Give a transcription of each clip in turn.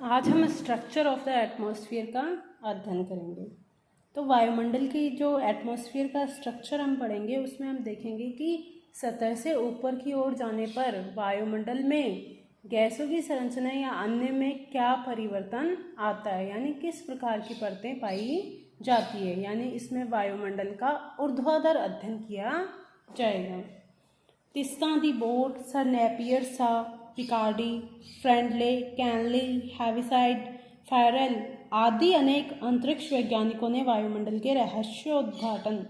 आज हम structure of the atmosphere का अध्ययन करेंगे। तो वायुमंडल की जो एटमॉस्फेयर का स्ट्रक्चर हम पढ़ेंगे उसमें हम देखेंगे कि सतह से ऊपर की ओर जाने पर वायुमंडल में गैसों की संरचना या अन्य में क्या परिवर्तन आता है, यानी किस प्रकार की परतें पाई जाती है। यानी इसमें वायुमंडल का ऊर्ध्वाधर अध्ययन किया जाएगा। तिस्ता दी बोट, सर नेपियर सा, पिकार्डी, फ्रेंडले, कैनली, हैविसाइड, फायरल आदि अनेक अंतरिक्ष वैज्ञानिकों ने वायुमंडल के रहस्योद्घाटन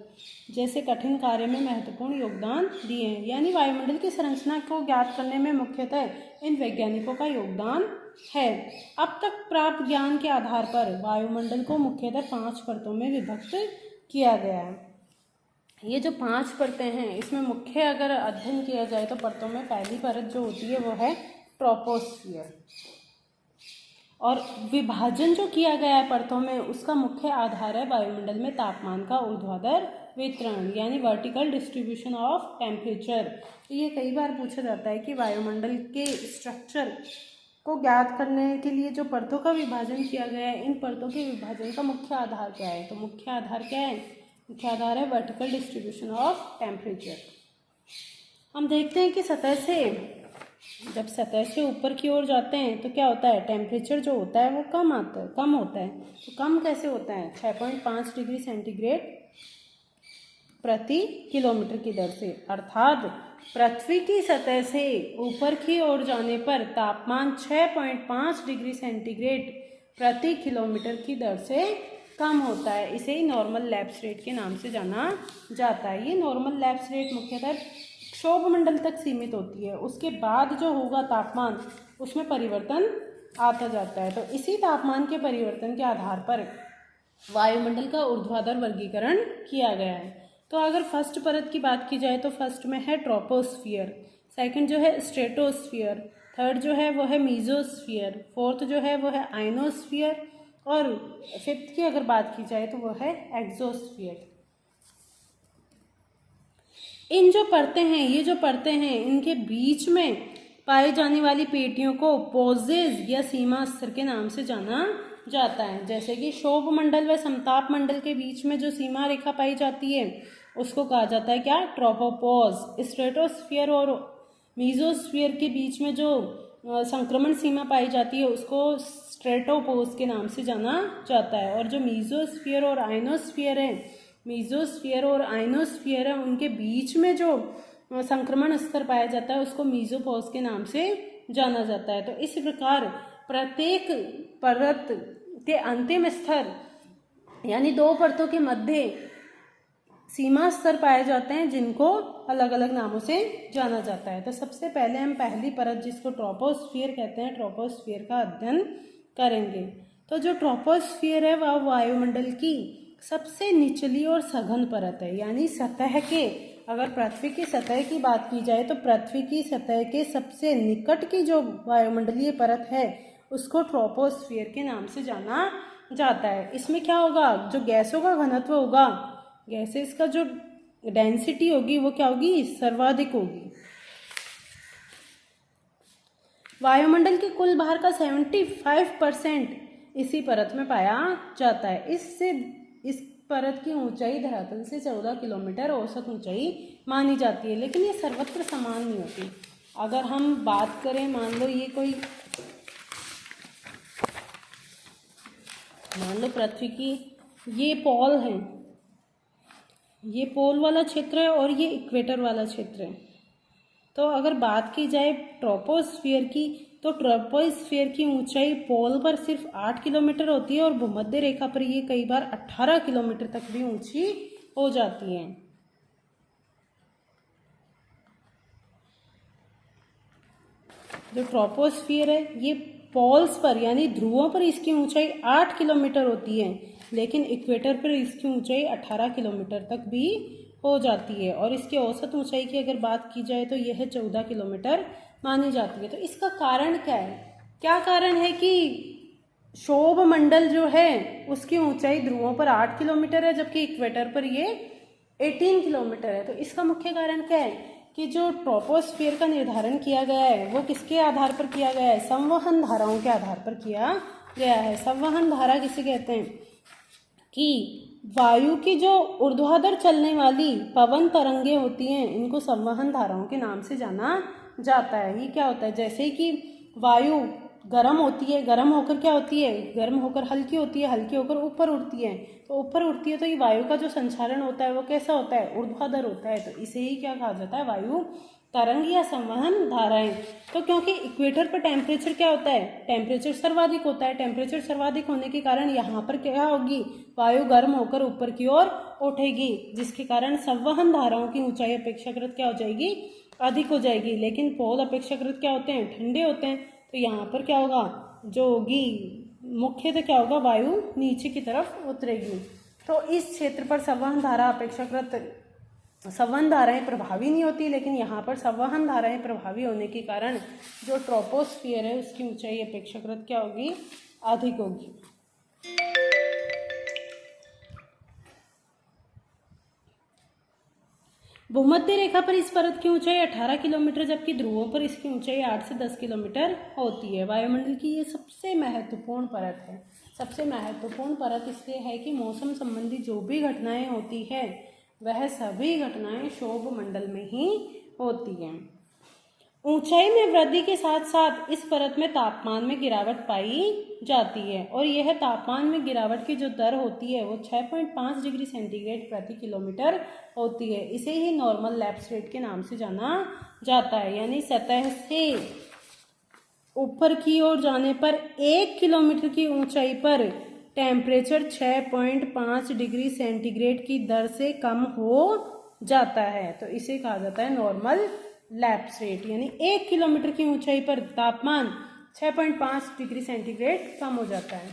जैसे कठिन कार्य में महत्वपूर्ण योगदान दिए हैं। यानी वायुमंडल की संरचना को ज्ञात करने में मुख्यतः इन वैज्ञानिकों का योगदान है। अब तक प्राप्त ज्ञान के आधार पर वायुमंडल को मुख्यतः 5 परतों में विभक्त किया गया है। ये जो 5 परतें हैं इसमें मुख्य अगर अध्ययन किया जाए तो परतों में पहली परत जो होती है वो है ट्रोपोस्फियर, और विभाजन जो किया गया है परतों में उसका मुख्य आधार है वायुमंडल में तापमान का ऊर्ध्वाधर वितरण, यानी वर्टिकल डिस्ट्रीब्यूशन ऑफ टेम्परेचर। तो ये कई बार पूछा जाता है कि वायुमंडल के स्ट्रक्चर को ज्ञात करने के लिए जो परतों का विभाजन किया गया है, इन परतों के विभाजन का मुख्य आधार क्या है। तो मुख्य आधार क्या है? मुख्य आधार है वर्टिकल डिस्ट्रीब्यूशन ऑफ टेम्परेचर। हम देखते हैं कि जब सतह से ऊपर की ओर जाते हैं तो क्या होता है, टेम्परेचर जो होता है वो कम होता है। तो कम कैसे होता है? 6.5 डिग्री सेंटीग्रेड प्रति किलोमीटर की दर से, अर्थात पृथ्वी की सतह से ऊपर की ओर जाने पर तापमान 6.5 डिग्री सेंटीग्रेड प्रति किलोमीटर की दर से कम होता है। इसे ही नॉर्मल लैप्स रेट के नाम से जाना जाता है। ये नॉर्मल लैप्स रेट मुख्यतः क्षोभमंडल तक सीमित होती है, उसके बाद जो होगा तापमान उसमें परिवर्तन आता जाता है। तो इसी तापमान के परिवर्तन के आधार पर वायुमंडल का ऊर्ध्वाधर वर्गीकरण किया गया है। तो अगर फर्स्ट परत की बात की जाए तो फर्स्ट में है ट्रोपोस्फियर, सेकंड जो है स्ट्रेटोस्फियर, थर्ड जो है वो है मीजोस्फियर, फोर्थ जो है वो है आइनोस्फियर, और फिफ्थ की अगर बात की जाए तो वो है एक्सोस्फियर। इन जो परतें हैं, ये जो परतें हैं, इनके बीच में पाई जाने वाली पेटियों को पोजेज या सीमा स्तर के नाम से जाना जाता है। जैसे कि क्षोभ मंडल व समताप मंडल के बीच में जो सीमा रेखा पाई जाती है उसको कहा जाता है क्या? ट्रोपोपोज। स्ट्रेटोस्फियर और मीजोस्फियर के बीच में जो संक्रमण सीमा पाई जाती है उसको स्ट्रेटोपोज के नाम से जाना जाता है। और जो मीजोस्फियर और आइनोस्फियर है उनके बीच में जो संक्रमण स्तर पाया जाता है उसको मीजोपोज के नाम से जाना जाता है। तो इस प्रकार प्रत्येक परत के अंतिम स्तर यानी 2 परतों के मध्य सीमा स्तर पाए जाते हैं जिनको अलग अलग नामों से जाना जाता है। तो सबसे पहले हम पहली परत जिसको ट्रोपोस्फियर कहते हैं, ट्रोपोस्फियर का अध्ययन करेंगे। तो जो ट्रोपोस्फियर है वह वायुमंडल की सबसे निचली और सघन परत है, यानी सतह के, अगर पृथ्वी की सतह की बात की जाए तो पृथ्वी की सतह के सबसे निकट की जो वायुमंडलीय परत है उसको ट्रोपोस्फियर के नाम से जाना जाता है। इसमें क्या होगा, जो गैसों का घनत्व होगा, गैसेस का जो डेंसिटी होगी वो क्या होगी, सर्वाधिक होगी। वायुमंडल के कुल भार का 75% इसी परत में पाया जाता है। इस परत की ऊंचाई धरातल से 14 किलोमीटर औसत ऊंचाई मानी जाती है, लेकिन ये सर्वत्र समान नहीं होती। अगर हम बात करें, मान लो पृथ्वी की ये पोल है, ये पोल वाला क्षेत्र है और ये इक्वेटर वाला क्षेत्र है। तो अगर बात की जाए ट्रोपोस्फियर की तो ट्रोपोस्फियर की ऊंचाई पोल पर सिर्फ 8 किलोमीटर होती है और भूमध्य रेखा पर ये कई बार 18 किलोमीटर तक भी ऊंची हो जाती है। जो ट्रोपोस्फियर है ये पोल्स पर यानी ध्रुवों पर इसकी ऊंचाई 8 किलोमीटर होती है, लेकिन इक्वेटर पर इसकी ऊंचाई 18 किलोमीटर तक भी हो जाती है। और इसकी औसत ऊंचाई की अगर बात की जाए तो यह 14 किलोमीटर मानी जाती है। तो इसका कारण क्या है? क्या कारण है कि क्षोभ मंडल जो है उसकी ऊंचाई ध्रुवों पर 8 किलोमीटर है जबकि इक्वेटर पर ये 18 किलोमीटर है। तो इसका मुख्य कारण क्या है कि जो ट्रोपोस्फियर का निर्धारण किया गया है वो किसके आधार पर किया गया है? संवहन धाराओं के आधार पर किया गया है। संवहन धारा किसे कहते हैं? कि वायु की जो ऊर्ध्वाधर चलने वाली पवन तरंगे होती हैं, इनको संवहन धाराओं के नाम से जाना जाता है। ये क्या होता है? जैसे कि वायु गर्म होती है, गर्म होकर क्या होती है? गर्म होकर हल्की होती है, हल्की होकर ऊपर उड़ती है। तो ऊपर उड़ती है तो ये वायु का जो संचारण होता है वो कैसा होता है? ऊर्ध्वाधर होता है। तो इसे ही क्या कहा जाता है? वायु तरंग या संवहन धाराएं। तो क्योंकि इक्वेटर पर टेम्परेचर क्या होता है? टेम्परेचर सर्वाधिक होता है। टेम्परेचर सर्वाधिक होने के कारण यहाँ पर क्या होगी? वायु गर्म होकर ऊपर की ओर उठेगी, जिसके कारण संवहन धाराओं की ऊंचाई अपेक्षाकृत क्या हो जाएगी? अधिक हो जाएगी। लेकिन पोल अपेक्षाकृत क्या होते हैं? ठंडे होते हैं। तो यहाँ पर क्या होगा? जो होगी मुख्यतः क्या होगा? वायु नीचे की तरफ उतरेगी। तो इस क्षेत्र पर संवहन धारा अपेक्षाकृत संवहन धाराएं प्रभावी नहीं होती, लेकिन यहाँ पर संवहन धाराएं प्रभावी होने के कारण जो ट्रोपोस्फियर है उसकी ऊंचाई अपेक्षाकृत क्या होगी? अधिक होगी। भूमध्य रेखा पर इस परत की ऊंचाई 18 किलोमीटर, जबकि ध्रुवों पर इसकी ऊंचाई 8 से 10 किलोमीटर होती है। वायुमंडल की ये सबसे महत्वपूर्ण परत है। सबसे महत्वपूर्ण परत इसलिए है कि मौसम संबंधी जो भी घटनाएं होती है वह सभी घटनाएं क्षोभ मंडल में ही होती हैं। ऊंचाई में वृद्धि के साथ साथ इस परत में तापमान में गिरावट पाई जाती है, और यह तापमान में गिरावट की जो दर होती है वो 6.5 डिग्री सेंटीग्रेड प्रति किलोमीटर होती है। इसे ही नॉर्मल लैप्स रेट के नाम से जाना जाता है। यानी सतह से ऊपर की ओर जाने पर 1 किलोमीटर की ऊंचाई पर टेम्परेचर 6.5 डिग्री सेंटीग्रेड की दर से कम हो जाता है। तो इसे कहा जाता है नॉर्मल लैप्स रेट। यानी 1 किलोमीटर की ऊंचाई पर तापमान 6.5 डिग्री सेंटीग्रेड कम हो जाता है।